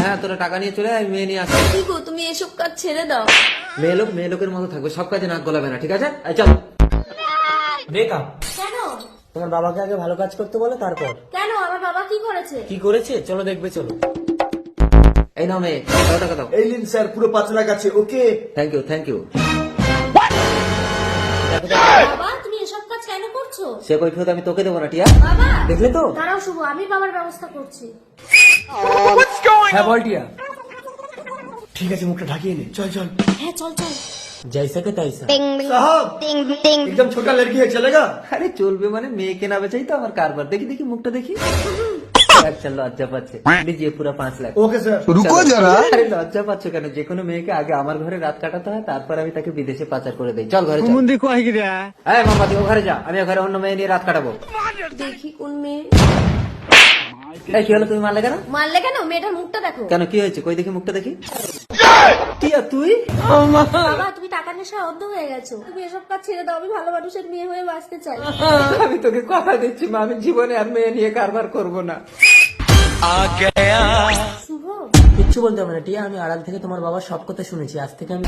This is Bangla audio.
হ্যাঁ তোরা টাকা নিয়ে চলে আয়, আমি মেয়ে নিয়ে আসি। কি গো তুমি এসব কাজ ছেড়ে দাও। মেয়ে লোকের মতো থাকবে, সব কাজে নাক গলাবে না, ঠিক আছে? এই চল। ব্রেকআপ। কেন? তোমার বাবাকে আগে ভালো কাজ করতে বলো, তারপর। কেন আমার বাবা কি করেছে? কি করেছে চলো দেখবে, চলো। এই নাও মেয়ে, টাকা দাও। এই নিন স্যার, পুরো 5 লাখ আছে। ওকে, থ্যাংক ইউ। বাবা তুমি এসব কাজ কেন করছো? সে কৈফিয়ত আমি তোকে দেবো না, টিয়া। বাবা দেখলে তো? দাঁড়াও শুভ, আমি বাবার ব্যবস্থা করছি। হ্যাঁ বল টিয়া। ঠিক আছে, মুখটা ঢাকিয়ে নে। চল চল। হ্যাঁ চল চল। जैसा के तैसा। साहब एकदम छोटा लड़की है, चलेगा? আরে চলবে মানে, মেয়েকে না বেচাই তো আমার কারবার। দেখি মুখটা দেখি। চল, লজ্জা পাচ্ছে। দিজিয়ে পুরো 5 লাখ। Okay sir. রুকো যারা। আরে লজ্জা পাচ্ছ কেন? যে কোনো মেয়েকে আগে আমার ঘরে রাত কাটাতে হয়, তারপর আমি তাকে বিদেশে পাচার করে দেই। চল ঘরে চল। এই মামাতি, ও ঘরে যা, আমি ও ঘরে অন্য মেয়ে নিয়ে রাত কাটাবো। দেখি কোন মেয়ে। এই কি হলো, তুমি মারলে কেন? মারলে কেন? মেয়েটার মুখটা দেখো। কেন, কি হয়েছে? কই দেখি মুখটা দেখি। টিয়া তুই? বাবা তুমি টাকা নেশায় অন্ধ হয়ে গেছো, তুমি এসব কাজ ছেড়ে দাও, আমি ভালো মানুষের মেয়ে হয়ে বাঁচতে চাই। আমি তোকে কথা দিচ্ছি মা, আমি জীবনে আর মেয়ে নিয়ে কারবার করব না। শুভ কিচ্ছু বলতে হবে না টিয়া, আমি আড়াল থেকে তোমার বাবার সব কথা শুনেছি। আজ থেকে আমি